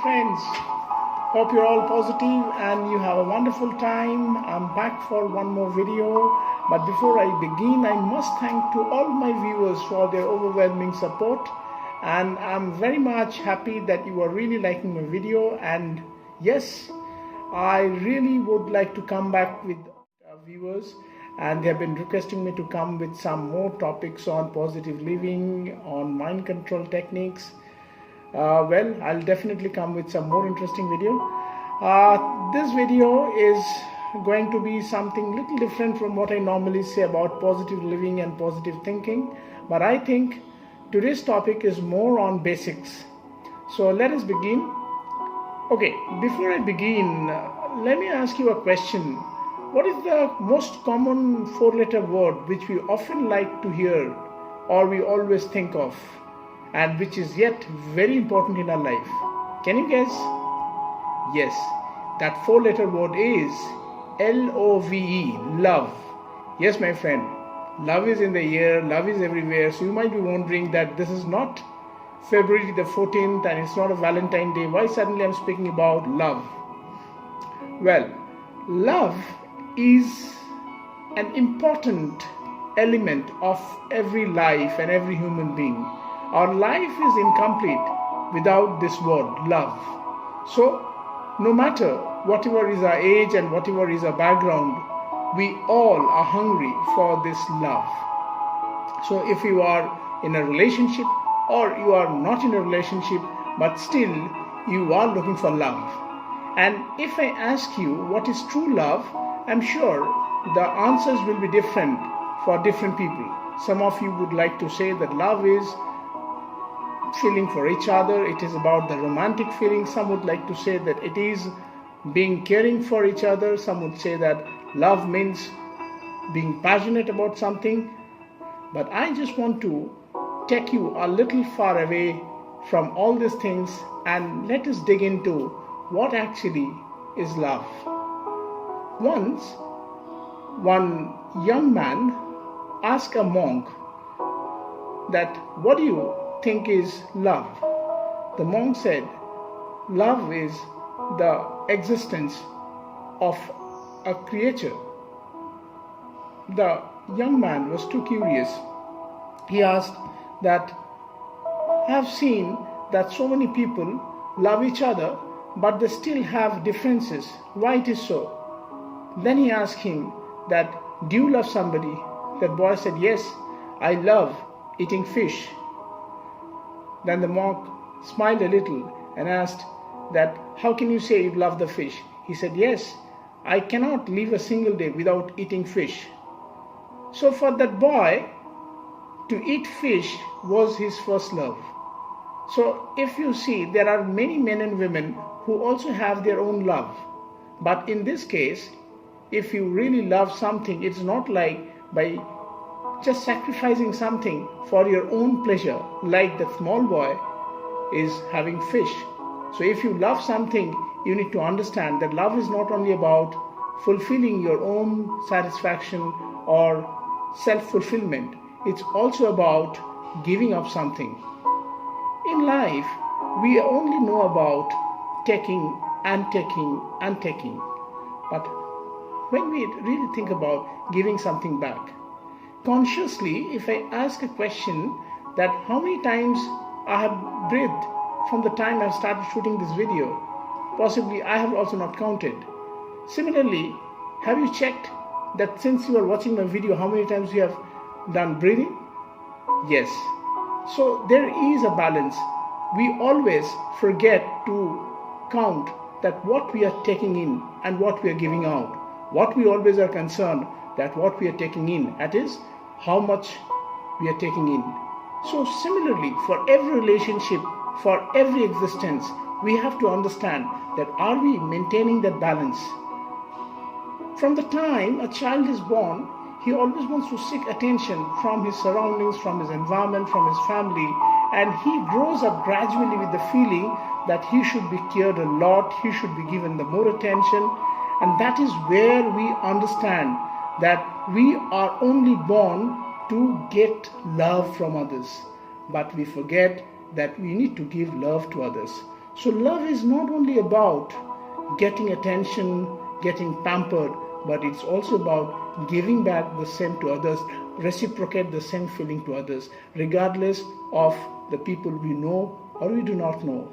friends. Hope you're all positive and you have a wonderful time. I'm back for one more video. But before I begin, I must thank to all my viewers for their overwhelming support. And I'm very much happy that you are really liking my video. And yes, I really would like to come back with viewers, and they have been requesting me to come with some more topics on positive living, on mind control techniques. Well, I'll definitely come with some more interesting video. This video is going to be something little different from what I normally say about positive living and positive thinking, but I think today's topic is more on basics. So let us begin. Okay, before I begin, let me ask you a question. What is the most common four-letter word which we often like to hear or we always think of, and which is yet very important in our life? Can you guess? Yes, that four-letter word is L-O-V-E, love. Yes, my friend, love is in the air, love is everywhere. So you might be wondering that this is not February the 14th and it's not a Valentine's Day. Why suddenly I'm speaking about love? Well, love is an important element of every life and every human being. Our life is incomplete without this word, love. So, no matter whatever is our age and whatever is our background, we all are hungry for this love. So, if you are in a relationship or you are not in a relationship, but still you are looking for love. And if I ask you what is true love, I'm sure the answers will be different for different people. Some of you would like to say that love is feeling for each other. It is about the romantic feeling. Some would like to say that it is being caring for each other. Some would say that love means being passionate about something. But I just want to take you a little far away from all these things and let us dig into what actually is love. Once, one young man asked a monk that, what do you think is love? The monk said, love is the existence of a creature. The young man was too curious. He asked that, I have seen that so many people love each other, but they still have differences. Why it is so? Then he asked him that, do you love somebody? That boy said, yes, I love eating fish. Then the monk smiled a little and asked that, how can you say you love the fish? He said, yes, I cannot live a single day without eating fish. So for that boy, to eat fish was his first love. So if you see, there are many men and women who also have their own love. But in this case, if you really love something, it's not like by just sacrificing something for your own pleasure, like the small boy is having fish. So if you love something, you need to understand that love is not only about fulfilling your own satisfaction or self-fulfillment. It's also about giving up something. In life, we only know about taking and taking and taking. But when we really think about giving something back, consciously, if I ask a question that how many times I have breathed from the time I started shooting this video, possibly I have also not counted. Similarly, have you checked that since you are watching my video, how many times you have done breathing? Yes. So there is a balance. We always forget to count that what we are taking in and what we are giving out. What we always are concerned that what we are taking in, that is how much we are taking in. So similarly, for every relationship, for every existence, we have to understand that are we maintaining that balance? From the time a child is born, he always wants to seek attention from his surroundings, from his environment, from his family, and he grows up gradually with the feeling that he should be cared a lot, he should be given the more attention. And that is where we understand that we are only born to get love from others. But we forget that we need to give love to others. So love is not only about getting attention, getting pampered, but it's also about giving back the same to others, reciprocate the same feeling to others, regardless of the people we know or we do not know.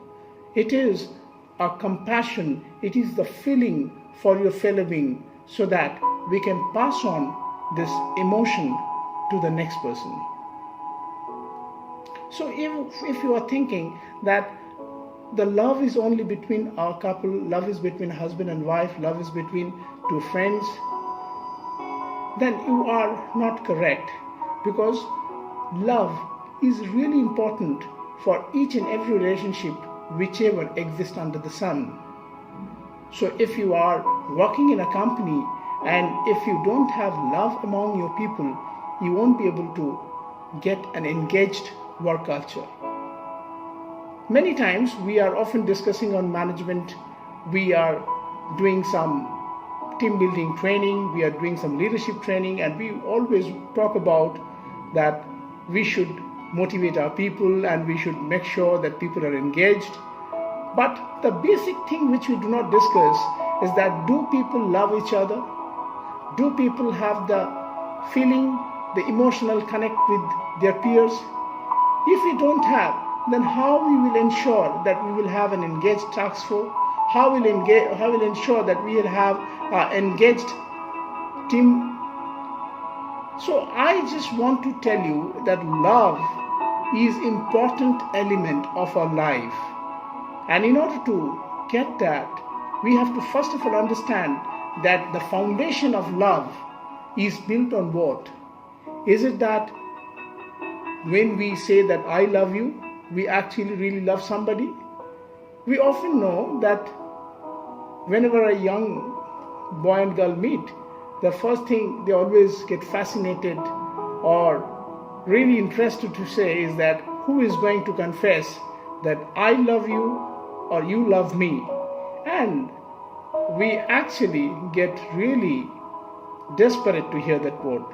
It is a compassion, it is the feeling for your fellow being, so that we can pass on this emotion to the next person. So if you are thinking that the love is only between our couple, love is between husband and wife, love is between two friends, then you are not correct, because love is really important for each and every relationship whichever exists under the sun. So if you are working in a company and if you don't have love among your people, you won't be able to get an engaged work culture. Many times we are often discussing on management, we are doing some team building training, we are doing some leadership training, and we always talk about that we should motivate our people and we should make sure that people are engaged. But the basic thing which we do not discuss is that, do people love each other? Do people have the feeling, the emotional connect with their peers? If we don't have, then how we will ensure that we will have an engaged task force? How will ensure that we will have an engaged team? So I just want to tell you that love is an important element of our life. And in order to get that, we have to first of all understand that the foundation of love is built on what? Is it that when we say that I love you, we actually really love somebody? We often know that whenever a young boy and girl meet, the first thing they always get fascinated or really interested to say is that who is going to confess that I love you or you love me? And we actually get really desperate to hear that word.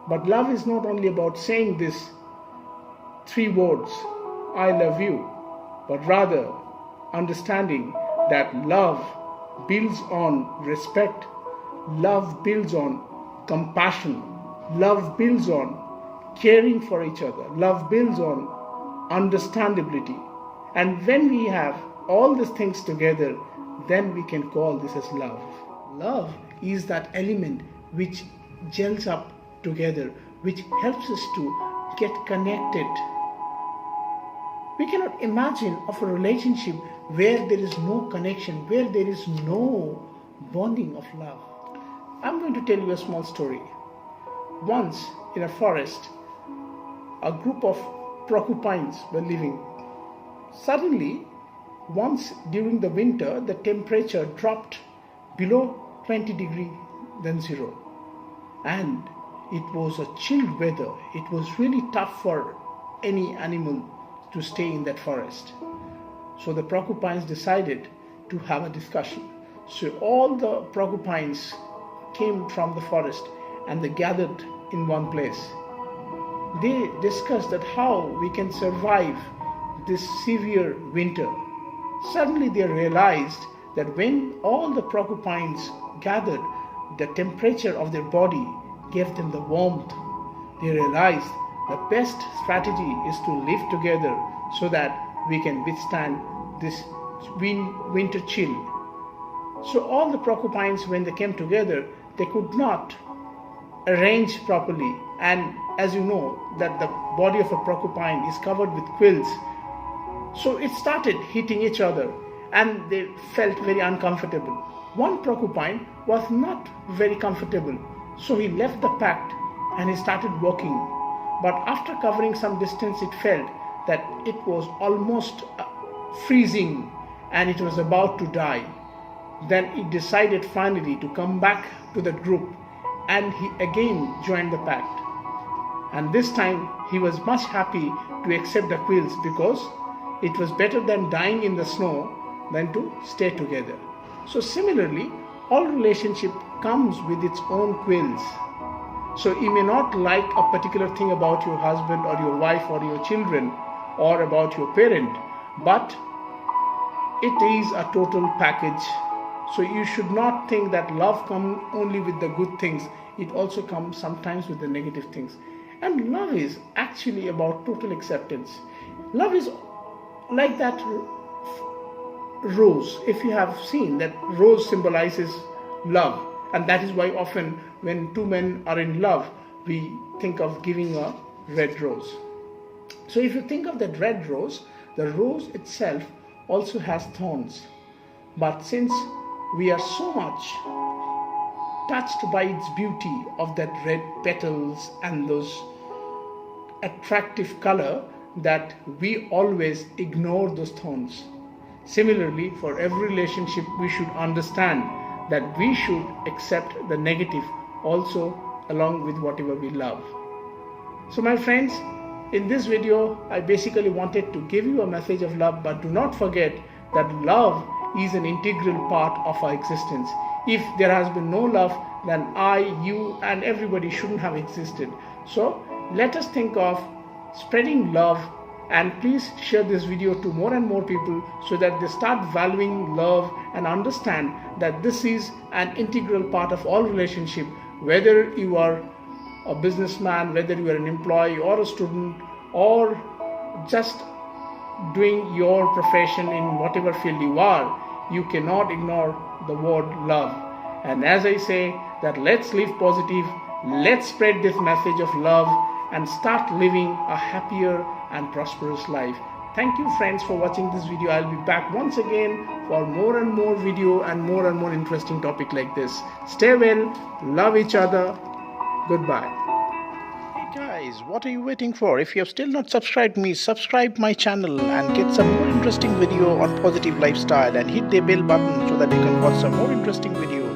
But love is not only about saying these three words, I love you, but rather understanding that love builds on respect, love builds on compassion, love builds on caring for each other, love builds on understandability. And when we have all these things together, then we can call this as love. Love is that element which gels up together, which helps us to get connected. We cannot imagine of a relationship where there is no connection, where there is no bonding of love. I'm going to tell you a small story. Once in a forest, a group of porcupines were living. Suddenly, once during the winter, the temperature dropped below 20 degrees than zero. And it was a chilled weather. It was really tough for any animal to stay in that forest. So the porcupines decided to have a discussion. So all the porcupines came from the forest and they gathered in one place. They discussed that how we can survive this severe winter. Suddenly they realized that when all the porcupines gathered, the temperature of their body gave them the warmth. They realized the best strategy is to live together so that we can withstand this winter chill. So all the porcupines, when they came together, they could not arrange properly. And as you know, that the body of a porcupine is covered with quills. So it started hitting each other and they felt very uncomfortable. One porcupine was not very comfortable, so he left the pack and he started walking. But after covering some distance, it felt that it was almost freezing and it was about to die. Then it decided finally to come back to the group and he again joined the pact. And this time he was much happy to accept the quills, because it was better than dying in the snow than to stay together. So similarly, all relationship comes with its own quills. So you may not like a particular thing about your husband or your wife or your children or about your parent, but it is a total package. So you should not think that love comes only with the good things. It also comes sometimes with the negative things. And love is actually about total acceptance. Love is like that rose. If you have seen that rose symbolizes love, and that is why often when two men are in love, we think of giving a red rose. So if you think of that red rose, the rose itself also has thorns. But since we are so much touched by its beauty of that red petals and those attractive color, that we always ignore those thorns. Similarly, for every relationship, we should understand that we should accept the negative also along with whatever we love. So my friends, in this video, I basically wanted to give you a message of love, but do not forget that love is an integral part of our existence. If there has been no love, then I, you, and everybody shouldn't have existed. So let us think of spreading love, and please share this video to more and more people so that they start valuing love and understand that this is an integral part of all relationship, whether you are a businessman, whether you are an employee or a student, or just doing your profession in whatever field you are. You cannot ignore the word love. And as I say, that let's live positive, let's spread this message of love and start living a happier and prosperous life. Thank you friends for watching this video. I'll be back once again for more and more video and more interesting topic like this. Stay well, love each other. Goodbye. Hey guys, what are you waiting for? If you have still not subscribed me, subscribe my channel and get some more interesting video on positive lifestyle, and hit the bell button so that you can watch some more interesting videos.